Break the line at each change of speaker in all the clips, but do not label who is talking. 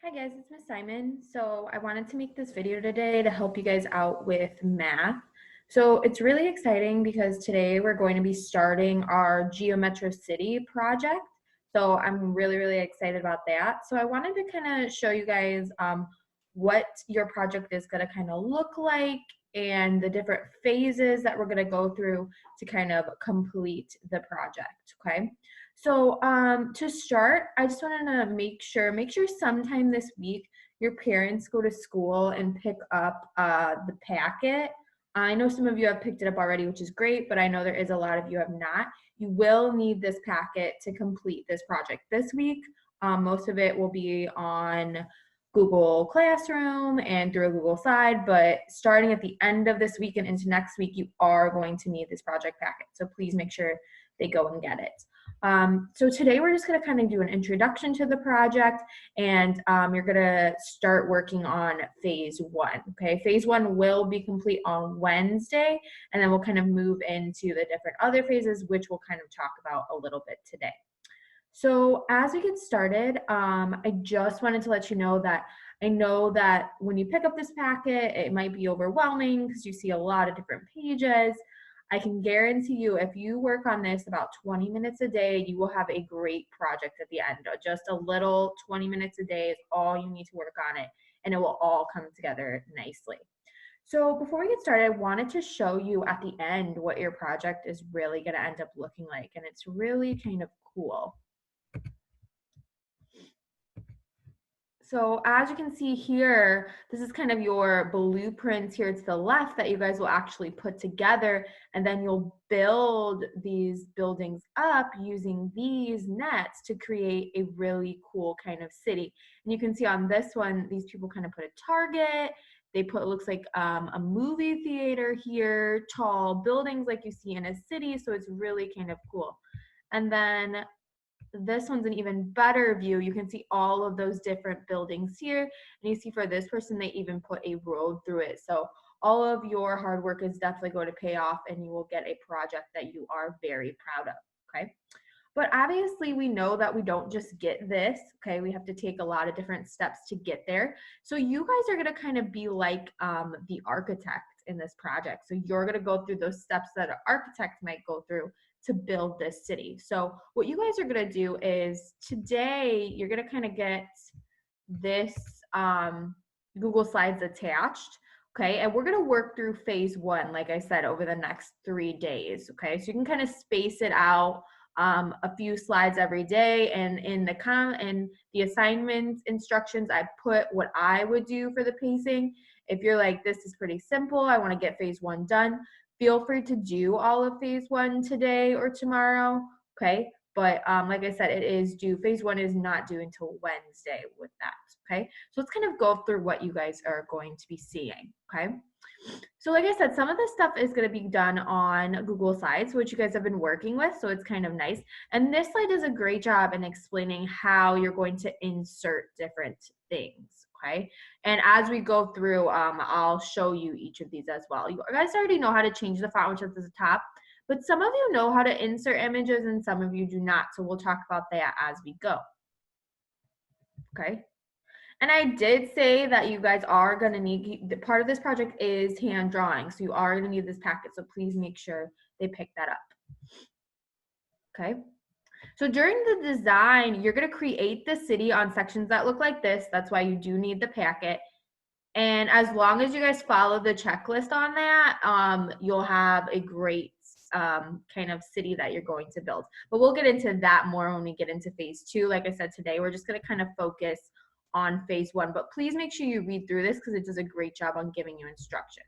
Hi guys, it's Miss Simon. So I wanted to make this video today to help you guys out with math. So it's really exciting because today we're going to be starting our Geometrocity project. So I'm really excited about that. So I wanted to kind of show you guys what your project is going to kind of look like and the different phases that we're going to go through to kind of complete the project, okay? So to start, I just wanted to make sure sometime this week your parents go to school and pick up the packet. I know some of you have picked it up already, which is great, but I know there is a lot of you have not. You will need this packet to complete this project this week. Most of it will be on Google Classroom and through a Google Slide, but starting at the end of this week and into next week, you are going to need this project packet. So please make sure they go and get it. So today we're just going to kind of do an introduction to the project, and you're going to start working on phase one. Okay, phase one will be complete on Wednesday, and then we'll kind of move into the different other phases, which we'll kind of talk about a little bit today. So as we get started, I just wanted to let you know that I know that when you pick up this packet, it might be overwhelming because you see a lot of different pages. I can guarantee you if you work on this about 20 minutes a day, you will have a great project at the end. Just a little 20 minutes a day is all you need to work on it, and it will all come together nicely. So before we get started, I wanted to show you at the end what your project is really going to end up looking like, and it's really kind of cool. So as you can see here, this is kind of your blueprint here to the left that you guys will actually put together, and then you'll build these buildings up using these nets to create a really cool kind of city. And you can see on this one, these people kind of put a target. They put, it looks like a movie theater here, tall buildings like you see in a city. So it's really kind of cool. And then this one's an even better view. You can see all of those different buildings here, and you see for this person they even put a road through it. So all of your hard work is definitely going to pay off, and you will get a project that you are very proud of. Okay, but obviously we know that we don't just get this. Okay, we have to take a lot of different steps to get there. So you guys are going to kind of be like the architect in this project. So you're going to go through those steps that an architect might go through to build this city. So what you guys are going to do is today you're going to kind of get this Google Slides attached. Okay, and we're going to work through phase one, like I said, over the next 3 days. Okay, so you can kind of space it out a few slides every day, and in the assignment instructions, I put what I would do for the pacing. If you're like, this is pretty simple, I want to get phase one done, feel free to do all of phase one today or tomorrow, okay? But like I said, it is due. Phase one is not due until Wednesday with that, okay? So let's kind of go through what you guys are going to be seeing, okay? So like I said, some of this stuff is going to be done on Google Slides, which you guys have been working with, so it's kind of nice. And this slide does a great job in explaining how you're going to insert different things, okay? And as we go through, I'll show you each of these as well. You guys already know how to change the font, which is at the top, but some of you know how to insert images and some of you do not, so we'll talk about that as we go, okay? And I did say that you guys are going to need, part of this project is hand drawing. So you are going to need this packet. So please make sure they pick that up. Okay. So during the design, you're going to create the city on sections that look like this. That's why you do need the packet. And as long as you guys follow the checklist on that, you'll have a great kind of city that you're going to build. But we'll get into that more when we get into phase two. Like I said, today we're just going to kind of focus on phase one, but please make sure you read through this because it does a great job on giving you instructions.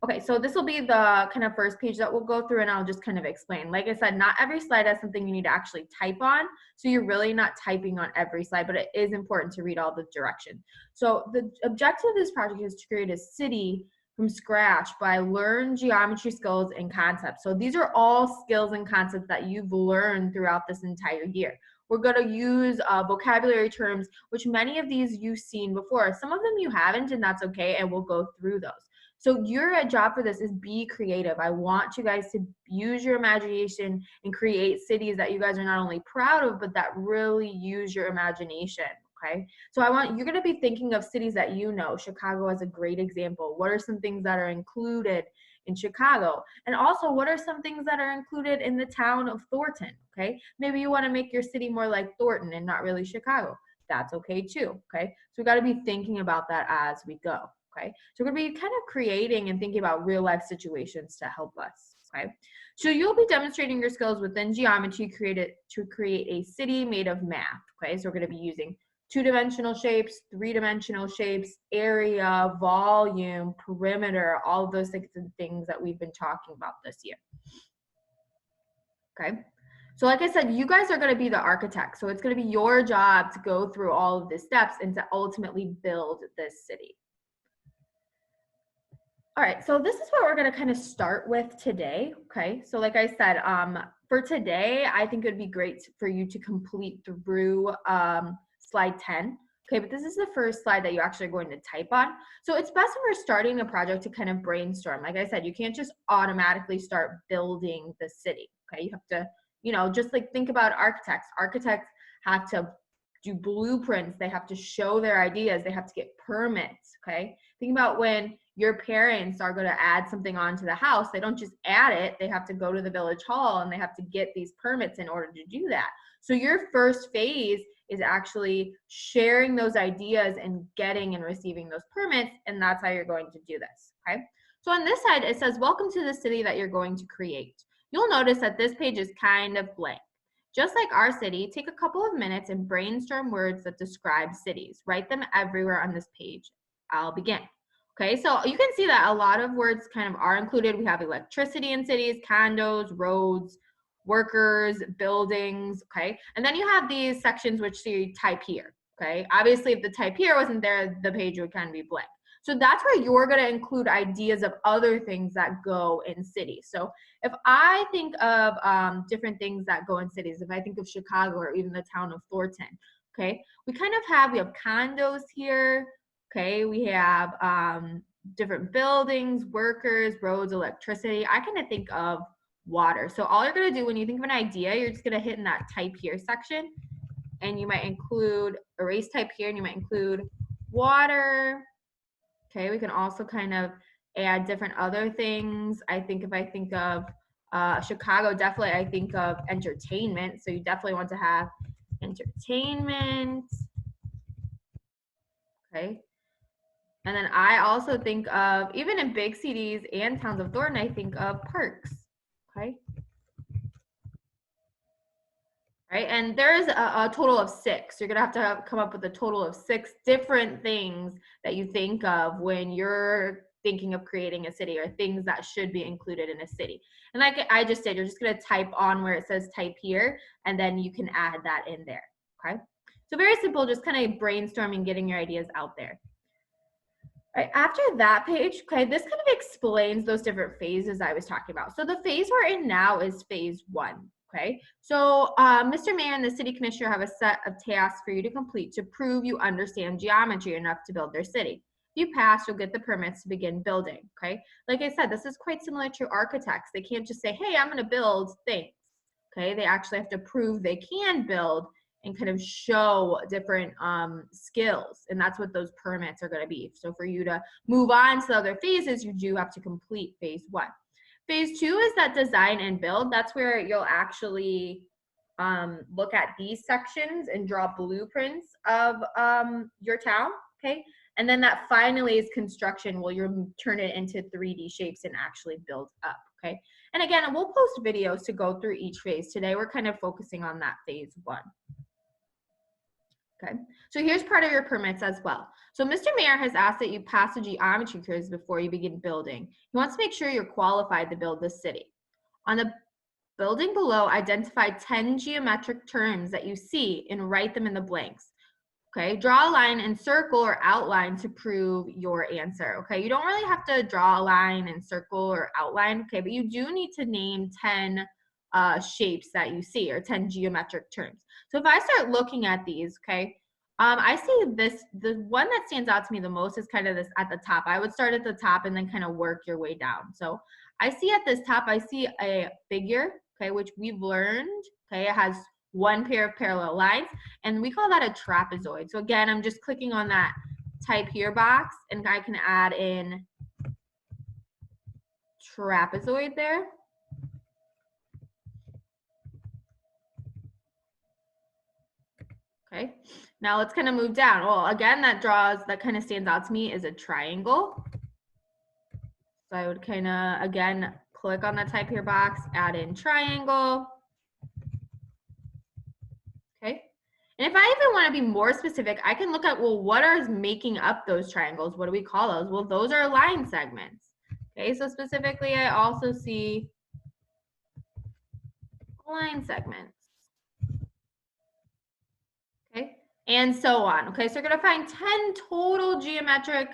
Okay, so this will be the kind of first page that we'll go through, and I'll just kind of explain. Like I said, not every slide has something you need to actually type on, so you're really not typing on every slide, but it is important to read all the directions. So the objective of this project is to create a city from scratch by learn geometry skills and concepts. So these are all skills and concepts that you've learned throughout this entire year. We're going to use vocabulary terms, which many of these you've seen before. Some of them you haven't, and that's okay, and we'll go through those. So your job for this is be creative. I want you guys to use your imagination and create cities that you guys are not only proud of, but that really use your imagination, okay? So you're gonna be thinking of cities that you know. Chicago is a great example. What are some things that are included in Chicago? And also, what are some things that are included in the town of Thornton, okay? Maybe you wanna make your city more like Thornton and not really Chicago. That's okay too, okay? So we gotta be thinking about that as we go, okay? So we're gonna be kind of creating and thinking about real life situations to help us, okay? So you'll be demonstrating your skills within geometry to create a city made of math, okay? So we're gonna be using two-dimensional shapes, three-dimensional shapes, area, volume, perimeter, all of those things that we've been talking about this year, okay? So like I said, you guys are gonna be the architects. So it's gonna be your job to go through all of the steps and to ultimately build this city. All right, so this is what we're gonna kind of start with today, okay? So like I said, for today, I think it would be great for you to complete through slide 10, okay? But this is the first slide that you're actually going to type on. So it's best when we're starting a project to kind of brainstorm. Like I said, you can't just automatically start building the city, okay? You have to, you know, just like think about architects. Architects have to do blueprints, they have to show their ideas, they have to get permits, okay? Think about when your parents are going to add something onto the house, they don't just add it, they have to go to the village hall and they have to get these permits in order to do that. So your first phase is actually sharing those ideas and getting and receiving those permits, and that's how you're going to do this, okay? So on this side, it says, welcome to the city that you're going to create. You'll notice that this page is kind of blank. Just like our city, take a couple of minutes and brainstorm words that describe cities. Write them everywhere on this page. I'll begin. Okay, so you can see that a lot of words kind of are included. We have electricity in cities, condos, roads, workers, buildings, okay? And then you have these sections which you type here, okay? Obviously, if the type here wasn't there, the page would kind of be blank. So that's where you're gonna include ideas of other things that go in cities. So if I think of different things that go in cities, if I think of Chicago or even the town of Thornton, okay, we have condos here, okay, we have different buildings, workers, roads, electricity. I kind of think of water. So all you're gonna do when you think of an idea, you're just gonna hit in that type here section, and you might include erase type here, and you might include water. Okay, we can also kind of add different other things. If I think of Chicago, definitely I think of entertainment. So you definitely want to have entertainment. Okay. And then I also think of, even in big cities and towns of Thornton, I think of parks. Okay. Right, and there's a total of 6. You're gonna have to come up with a total of 6 different things that you think of when you're thinking of creating a city, or things that should be included in a city. And like I just did, you're just gonna type on where it says type here, and then you can add that in there, okay? So very simple, just kind of brainstorming, getting your ideas out there. All right, after that page, okay, this kind of explains those different phases I was talking about. So the phase we're in now is phase 1. Okay, so Mr. Mayor and the City Commissioner have a set of tasks for you to complete to prove you understand geometry enough to build their city. If you pass, you'll get the permits to begin building, okay? Like I said, this is quite similar to architects. They can't just say, hey, I'm gonna build things, okay? They actually have to prove they can build and kind of show different skills, and that's what those permits are gonna be. So for you to move on to the other phases, you do have to complete phase 1. Phase 2 is that design and build. That's where you'll actually look at these sections and draw blueprints of your town, okay? And then that finally is construction, where you'll turn it into 3D shapes and actually build up, okay? And again, we'll post videos to go through each phase. Today, we're kind of focusing on that phase 1. Okay, so here's part of your permits as well. So Mr. Mayor has asked that you pass a geometry quiz before you begin building. He wants to make sure you're qualified to build this city. On the building below, identify 10 geometric terms that you see and write them in the blanks. Okay, draw a line and circle or outline to prove your answer. Okay, you don't really have to draw a line and circle or outline, okay, but you do need to name 10 shapes that you see, or 10 geometric terms. So if I start looking at these, okay, I see this, the one that stands out to me the most is kind of this at the top. I would start at the top and then kind of work your way down. So I see at this top, I see a figure, okay, which we've learned, okay, it has one pair of parallel lines, and we call that a trapezoid. So again, I'm just clicking on that type here box, and I can add in trapezoid there. Okay, now let's kind of move down. Well, again, that kind of stands out to me is a triangle. So I would kind of, again, click on the type here box, add in triangle. Okay. And if I even want to be more specific, I can look at, well, what are making up those triangles? What do we call those? Well, those are line segments. Okay, so specifically, I also see line segments. Okay, and so on. Okay, so you're going to find 10 total geometric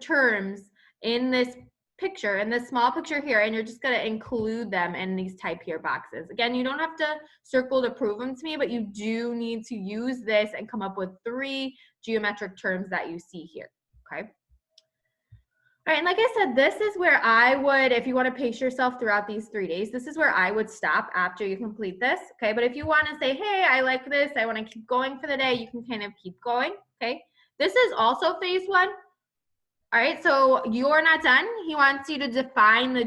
terms in this picture, in this small picture here, and you're just going to include them in these type here boxes. Again, you don't have to circle to prove them to me, but you do need to use this and come up with 3 geometric terms that you see here. Okay. All right, and like I said, this is where I would, if you want to pace yourself throughout these 3 days, this is where I would stop after you complete this, okay? But if you want to say, hey, I like this, I want to keep going for the day, you can kind of keep going, okay? This is also phase 1. All right, so you're not done. He wants you to define the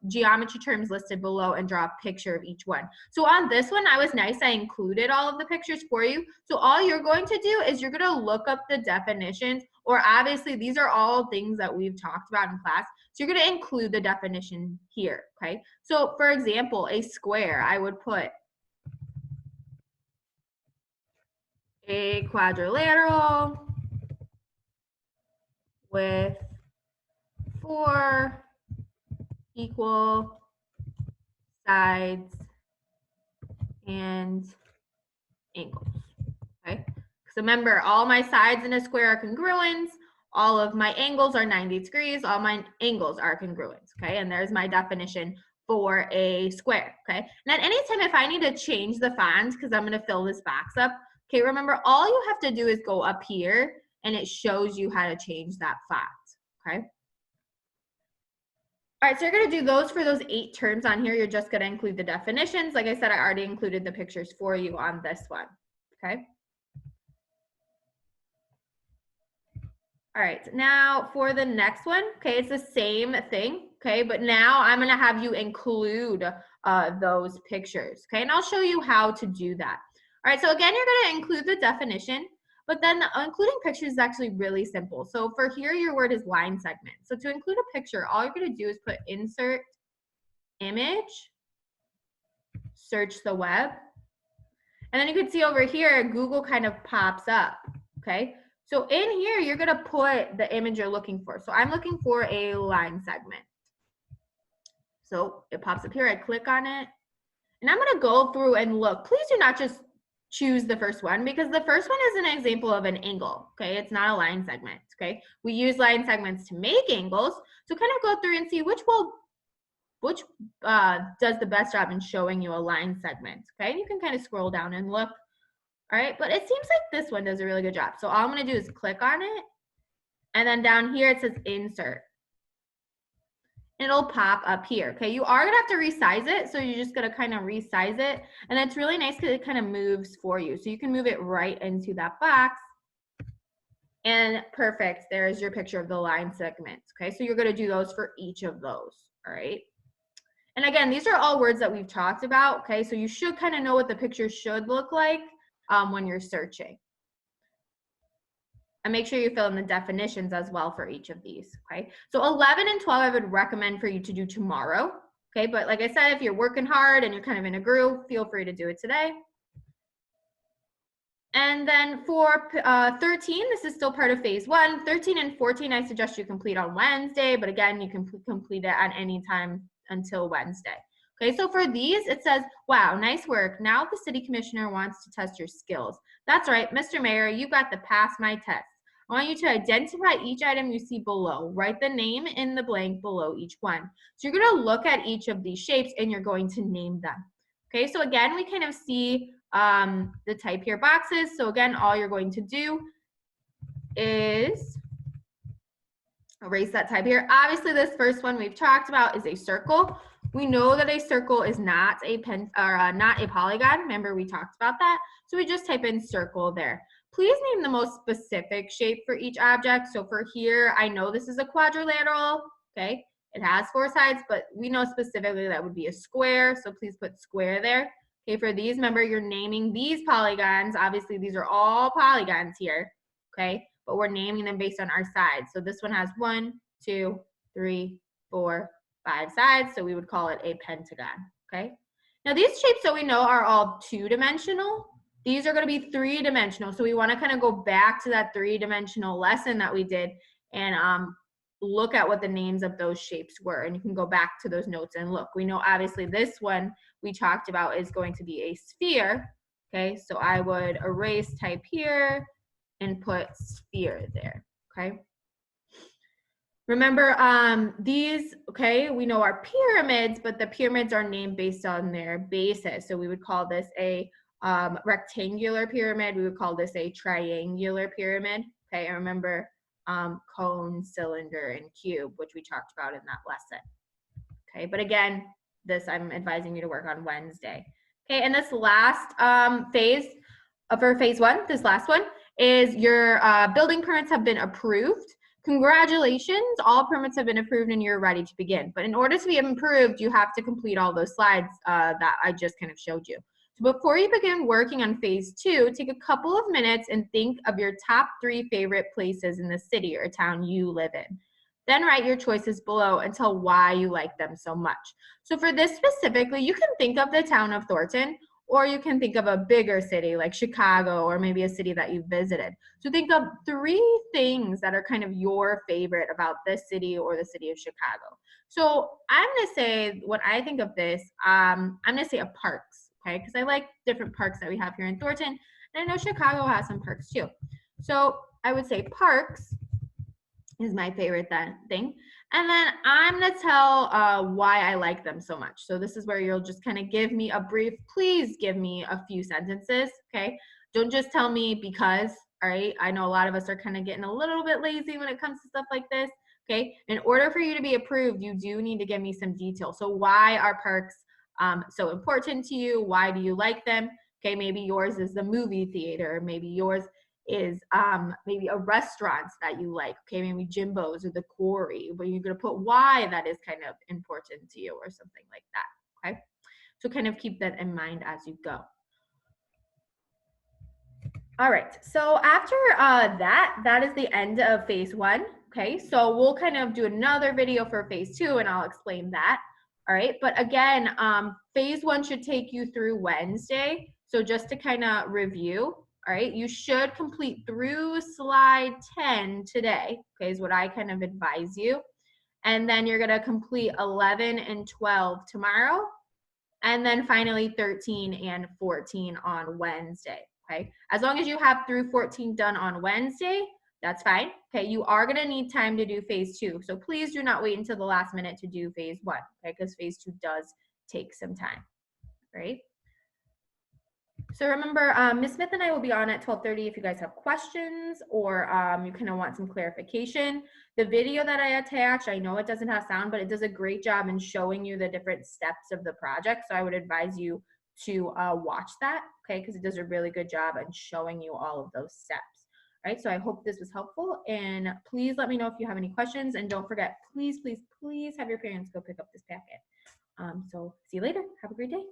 geometry terms listed below and draw a picture of each one. So on this one, I was nice. I included all of the pictures for you. So all you're going to do is you're going to look up the definitions, or obviously these are all things that we've talked about in class. So you're going to include the definition here, okay? So for example, a square, I would put a quadrilateral with 4 equal sides and angles, okay? Because remember, all my sides in a square are congruent, all of my angles are 90 degrees, all my angles are congruent, okay? And there's my definition for a square, okay? And at any time, if I need to change the font, because I'm gonna fill this box up, okay, remember, all you have to do is go up here, and it shows you how to change that font, okay? All right, so you're going to do those for those 8 terms on here. You're just going to include the definitions. Like I said, I already included the pictures for you on this one, okay? All right, now for the next one, okay, it's the same thing, okay, but now I'm going to have you include those pictures, okay, and I'll show you how to do that. All right, so again, you're going to include the definition, but then including pictures is actually really simple. So for here, your word is line segment. So to include a picture, all you're going to do is put insert image, search the web, and then you can see over here, Google kind of pops up, okay? So in here, you're going to put the image you're looking for. So I'm looking for a line segment. So it pops up here. I click on it, and I'm going to go through and look. Please do not just choose the first one, because the first one is an example of an angle, okay? It's not a line segment, okay? We use line segments to make angles, so kind of go through and see which does the best job in showing you a line segment, okay? And you can kind of scroll down and look, all right? But it seems like this one does a really good job. So all I'm gonna do is click on it, and then down here it says insert. It'll pop up here, okay? You are gonna have to resize it, so you're just gonna kind of resize it, and it's really nice because it kind of moves for you. So you can move it right into that box, and perfect, there's your picture of the line segments, okay? So you're gonna do those for each of those, all right? And again, these are all words that we've talked about, okay? So you should kind of know what the picture should look like when you're searching. And make sure you fill in the definitions as well for each of these, okay? So 11 and 12, I would recommend for you to do tomorrow, okay? But like I said, if you're working hard and you're kind of in a groove, feel free to do it today. And then for 13, this is still part of phase 1. 13 and 14, I suggest you complete on Wednesday, but again, you can complete it at any time until Wednesday. Okay, so for these, it says, wow, nice work. Now the city commissioner wants to test your skills. That's right, Mr. Mayor, you got to pass my test. I want you to identify each item you see below. Write the name in the blank below each one. So you're going to look at each of these shapes and you're going to name them. Okay, so again, we kind of see the type here boxes. So again, all you're going to do is erase that type here. Obviously, this first one we've talked about is a circle. We know that a circle is not a not a polygon. Remember, we talked about that. So we just type in circle there. Please name the most specific shape for each object. So for here, I know this is a quadrilateral, okay? It has 4 sides, but we know specifically that would be a square, so please put square there. Okay, for these, remember, you're naming these polygons. Obviously, these are all polygons here, okay? But we're naming them based on our sides. So this one has 1, 2, 3, 4, 5 sides, so we would call it a pentagon, okay? Now these shapes that we know are all 2-dimensional. These are going to be 3-dimensional, so we want to kind of go back to that 3-dimensional lesson that we did and look at what the names of those shapes were, and you can go back to those notes and look. We know obviously this one we talked about is going to be a sphere, okay? So I would erase type here and put sphere there, okay? Remember these, okay, we know are pyramids, but the pyramids are named based on their bases. So we would call this a rectangular pyramid. We would call this a triangular pyramid. Okay, and remember cone, cylinder, and cube, which we talked about in that lesson. Okay, but again, this I'm advising you to work on Wednesday. Okay, and this last phase for phase 1, this last one, is your building permits have been approved. Congratulations, all permits have been approved and you're ready to begin. But in order to be approved, you have to complete all those slides that I just kind of showed you. So before you begin working on phase 2, take a couple of minutes and think of your top 3 favorite places in the city or town you live in. Then write your choices below and tell why you like them so much. So for this specifically, you can think of the town of Thornton, or you can think of a bigger city like Chicago, or maybe a city that you've visited. So think of 3 things that are kind of your favorite about this city or the city of Chicago. So I'm gonna say, when I think of this, I'm gonna say a parks, okay? Because I like different parks that we have here in Thornton, and I know Chicago has some parks too. So I would say parks is my favorite thing. And then I'm gonna tell why I like them so much. So this is where you'll just kind of give me a brief, please give me a few sentences, okay? Don't just tell me because, all right? I know a lot of us are kind of getting a little bit lazy when it comes to stuff like this, okay? In order for you to be approved, you do need to give me some detail. So why are parks so important to you? Why do you like them? Okay, maybe yours is the movie theater, maybe yours is maybe a restaurant that you like, okay, maybe Jimbo's or the Quarry, but you're going to put why that is kind of important to you or something like that, okay? So kind of keep that in mind as you go. All right, so after that is the end of phase 1, okay? So we'll kind of do another video for phase 2 and I'll explain that, all right? But again, phase 1 should take you through Wednesday. So just to kind of review, all right, you should complete through slide 10 today, okay, is what I kind of advise you. And then you're gonna complete 11 and 12 tomorrow. And then finally 13 and 14 on Wednesday, okay? As long as you have through 14 done on Wednesday, that's fine, okay? You are gonna need time to do phase 2. So please do not wait until the last minute to do phase 1, okay? Because phase 2 does take some time, right? So remember, Ms. Smith and I will be on at 12:30 if you guys have questions or you kind of want some clarification. The video that I attached, I know it doesn't have sound, but it does a great job in showing you the different steps of the project. So I would advise you to watch that, okay, because it does a really good job in showing you all of those steps. All right, so I hope this was helpful, and please let me know if you have any questions, and don't forget, please, please, please have your parents go pick up this packet. So see you later. Have a great day.